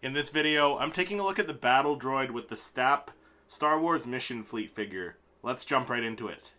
In this video, I'm taking a look at the battle droid with the STAP Star Wars Mission Fleet figure. Let's jump right into it.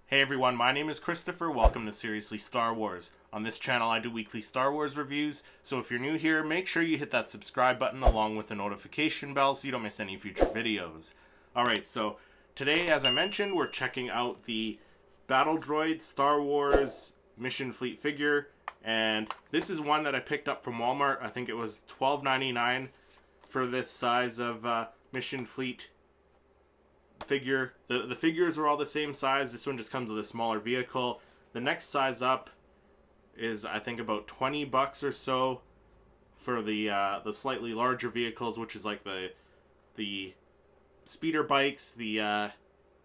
Hey everyone, my name is Christopher. Welcome to Seriously Star Wars. On this channel I do weekly Star Wars reviews, so if you're new here, make sure you hit that subscribe button along with the notification bell so you don't miss any future videos. Alright, so today, as I mentioned, we're checking out the Battle Droid Star Wars Mission Fleet figure, and this is one that I picked up from Walmart. I think it was $12.99 for this size of Mission Fleet figure. The figures are all the same size. This one just comes with a smaller vehicle. The next size up is I think about $20 or so for the slightly larger vehicles, which is like the speeder bikes, the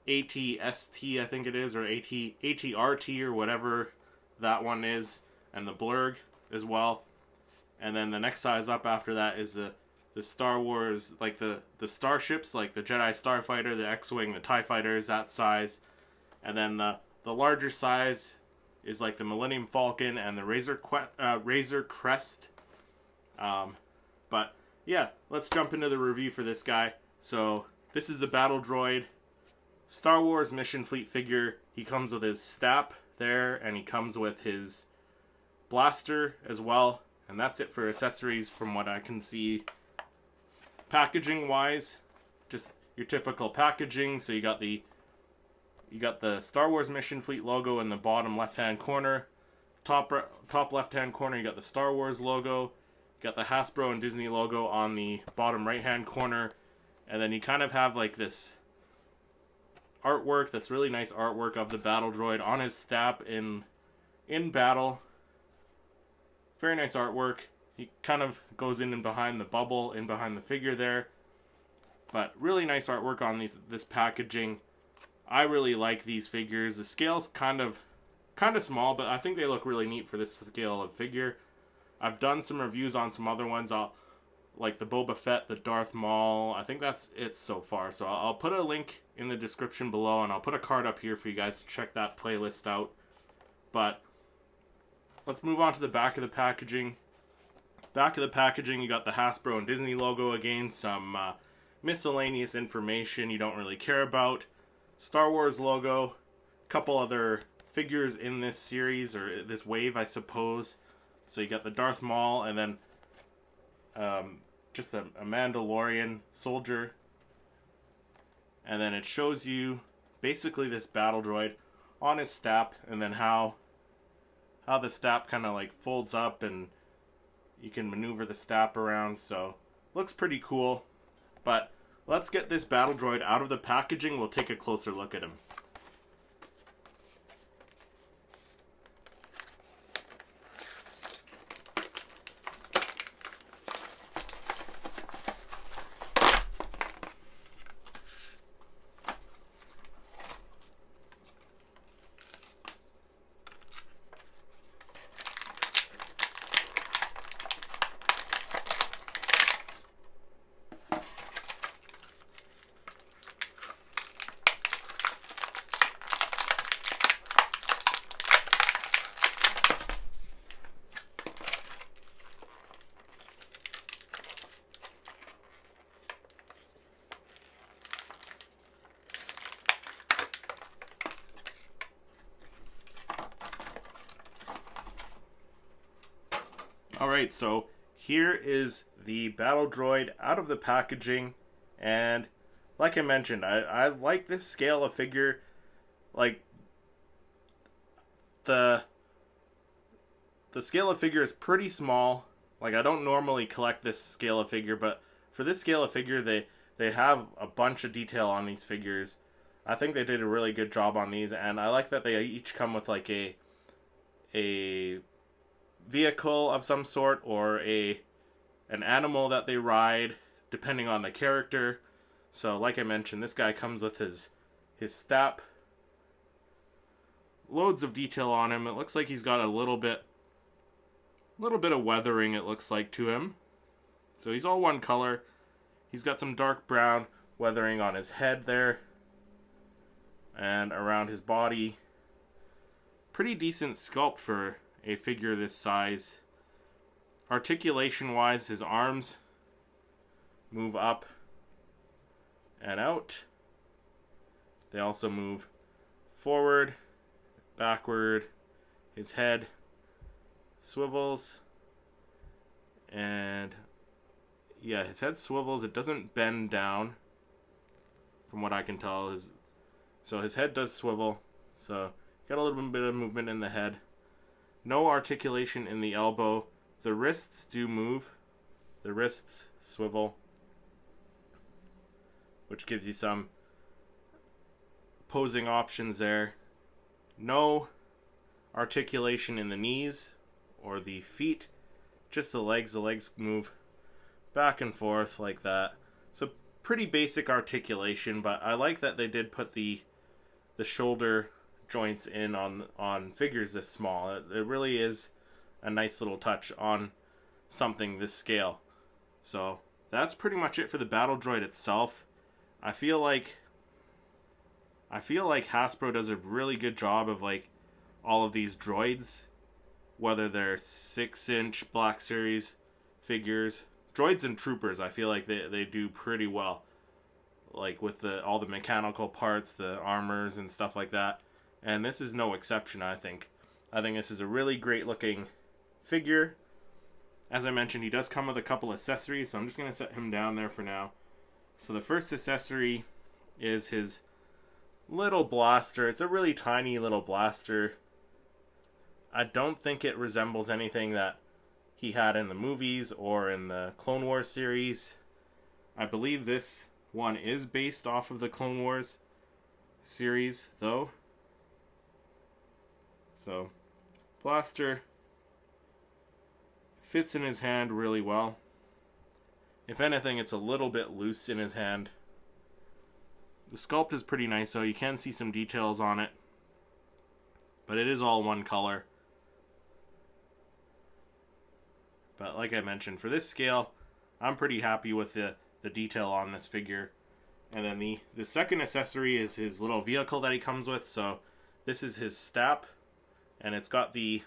ATST I think it is, or ATRT or whatever that one is, and the Blurg as well. And then the next size up after that is the Star Wars, like the starships, like the Jedi Starfighter, the X-Wing, the TIE Fighter is that size. And then the larger size is like the Millennium Falcon and the Razor Crest. But yeah, let's jump into the review for this guy. So this is a Battle Droid Star Wars Mission Fleet figure. He comes with his STAP there, and he comes with his blaster as well. And that's it for accessories from what I can see. Packaging wise, just your typical packaging. So you got the Star Wars Mission Fleet logo in the bottom left hand corner. Top left hand corner you got the Star Wars logo. You got the Hasbro and Disney logo on the bottom right hand corner. And then you kind of have like this artwork, this really nice artwork of the Battle Droid on his STAP in battle. Very nice artwork. He kind of goes in and behind the bubble, in behind the figure there. But really nice artwork on this packaging. I really like these figures. The scale's kind of small, but I think they look really neat for this scale of figure. I've done some reviews on some other ones, like the Boba Fett, the Darth Maul. I think that's it so far. So I'll put a link in the description below, and I'll put a card up here for you guys to check that playlist out. But let's move on to the back of the packaging. Back of the packaging, you got the Hasbro and Disney logo again, some miscellaneous information you don't really care about, Star Wars logo, a couple other figures in this series, or this wave, I suppose. So you got the Darth Maul, and then just a Mandalorian soldier. And then it shows you basically this Battle Droid on his STAP, and then how the STAP kind of like folds up and you can maneuver the STAP around, so looks pretty cool. But let's get this Battle Droid out of the packaging. We'll take a closer look at him. Alright, so here is the Battle Droid out of the packaging, and like I mentioned, I like this scale of figure. Like, the scale of figure is pretty small. Like, I don't normally collect this scale of figure, but for this scale of figure, they have a bunch of detail on these figures. I think they did a really good job on these, and I like that they each come with like a vehicle of some sort, or an animal that they ride, depending on the character. So like I mentioned, this guy comes with his STAP. Loads of detail on him. It looks like he's got a little bit of weathering, it looks like, to him. So he's all one color. He's got some dark brown weathering on his head there and around his body. Pretty decent sculpt for a figure this size. Articulation wise, his arms move up and out. They also move forward, backward. His head swivels. And yeah, his head swivels. It doesn't bend down from what I can tell. So his head does swivel. So got a little bit of movement in the head. No articulation in the elbow. The wrists do move. The wrists swivel, which gives you some posing options there. No articulation in the knees or the feet. Just the legs. The legs move back and forth like that. So pretty basic articulation, but I like that they did put the shoulder joints in on figures this small. It really is a nice little touch on something this scale. So that's pretty much it for the Battle Droid itself. I feel like Hasbro does a really good job of like all of these droids, whether they're 6-inch Black Series figures, droids and troopers. I feel like they do pretty well, like with all the mechanical parts, the armors and stuff like that. And this is no exception. I think this is a really great looking figure. As I mentioned, he does come with a couple accessories, so I'm just going to set him down there for now. So the first accessory is his little blaster. It's a really tiny little blaster. I don't think it resembles anything that he had in the movies or in the Clone Wars series. I believe this one is based off of the Clone Wars series, though. So, blaster fits in his hand really well. If anything, it's a little bit loose in his hand. The sculpt is pretty nice, though. You can see some details on it, but it is all one color. But like I mentioned, for this scale, I'm pretty happy with the detail on this figure. And then the second accessory is his little vehicle that he comes with. So this is his stap, and it's got the,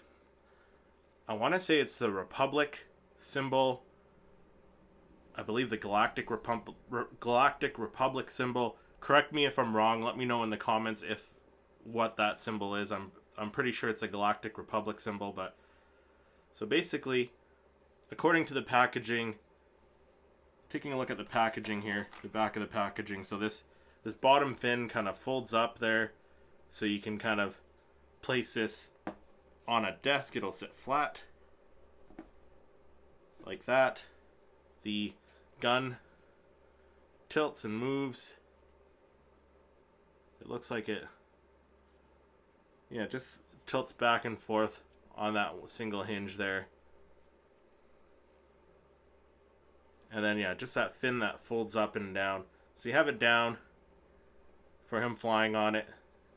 I want to say it's the Republic symbol. I believe the Galactic Republic symbol. Correct me if I'm wrong. Let me know in the comments what that symbol is. I'm pretty sure it's a Galactic Republic symbol. But so basically, according to the packaging, taking a look at the packaging here, the back of the packaging. So this bottom fin kind of folds up there, so you can kind of place this on a desk. It'll sit flat like that. The gun tilts and moves. It looks like it, yeah, just tilts back and forth on that single hinge there. And then, yeah, just that fin that folds up and down. So you have it down for him flying on it,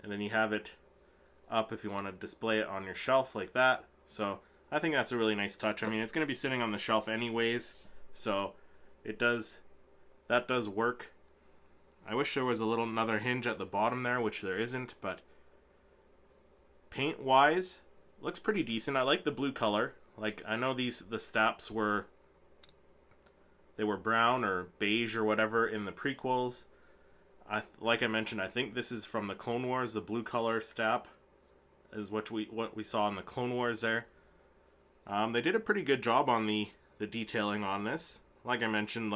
and then you have it up if you want to display it on your shelf like that. So I think that's a really nice touch. I mean, it's going to be sitting on the shelf anyways, so that does work. I wish there was another hinge at the bottom there, which there isn't, but paint wise, looks pretty decent. I like the blue color. Like, I know the staps were brown or beige or whatever in the prequels. Like I mentioned, I think this is from the Clone Wars. The blue color stap is what we saw in the Clone Wars there. They did a pretty good job on the detailing on this. Like I mentioned,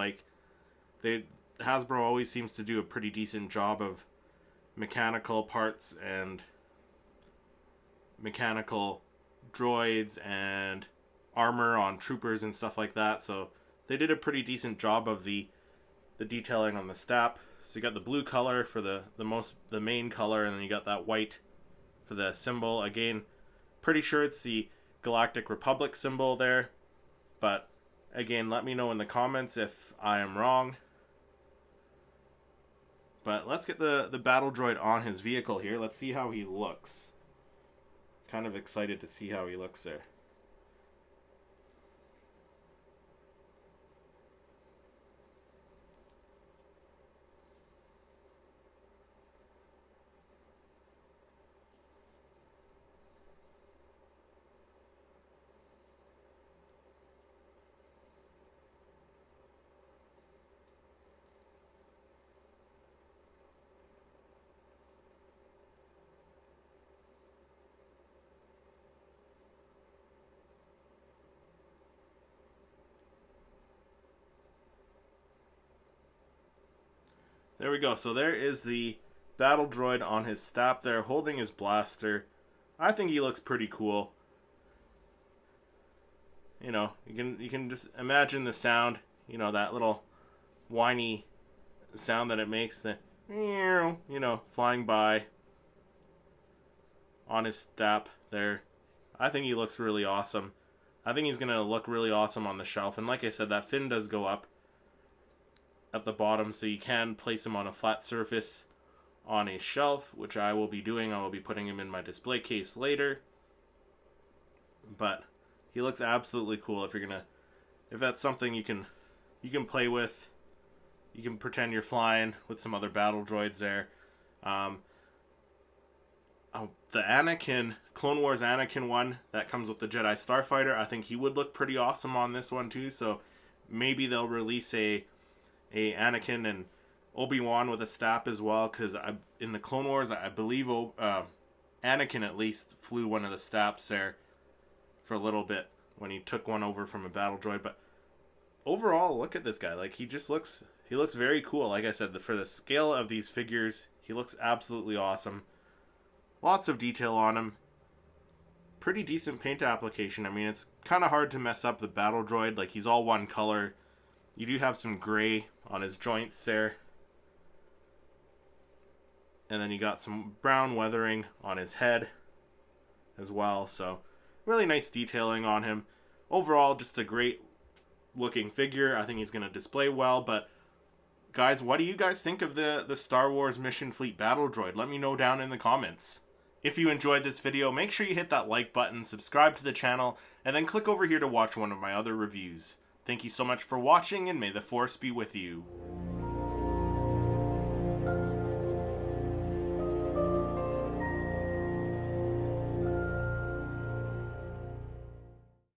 Hasbro always seems to do a pretty decent job of mechanical parts and mechanical droids and armor on troopers and stuff like that. So they did a pretty decent job of the detailing on the stap. So you got the blue color for the main color, and then you got that white for the symbol. Again, pretty sure it's the Galactic Republic symbol there, but again, let me know in the comments if I am wrong. But let's get the Battle Droid on his vehicle here. Let's see how he looks. Kind of excited to see how he looks there. there we go. So there is the battle droid on his stap there, holding his blaster. I think he looks pretty cool. You know, you can just imagine the sound. You know, that little whiny sound that it makes. The flying by on his stap there. I think he looks really awesome. I think he's going to look really awesome on the shelf. And like I said, that fin does go up at the bottom, so you can place him on a flat surface on a shelf, which I will be doing. I will be putting him in my display case later. But he looks absolutely cool. If that's something you can play with, you can pretend you're flying with some other battle droids there. The Anakin, Clone Wars Anakin one that comes with the Jedi Starfighter, I think he would look pretty awesome on this one too. So maybe they'll release a Anakin and Obi-Wan with a stap as well, because in the Clone Wars, I believe Anakin at least flew one of the staps there for a little bit when he took one over from a battle droid. But overall, look at this guy. Like, he looks very cool. Like I said, for the scale of these figures, he looks absolutely awesome. Lots of detail on him. Pretty decent paint application. I mean, it's kind of hard to mess up the battle droid. Like, he's all one color. You do have some gray on his joints there. And then you got some brown weathering on his head as well. So, really nice detailing on him. Overall, just a great looking figure. I think he's going to display well. But, guys, what do you guys think of the Star Wars Mission Fleet Battle Droid? Let me know down in the comments. If you enjoyed this video, make sure you hit that like button, subscribe to the channel, and then click over here to watch one of my other reviews. Thank you so much for watching, and may the Force be with you.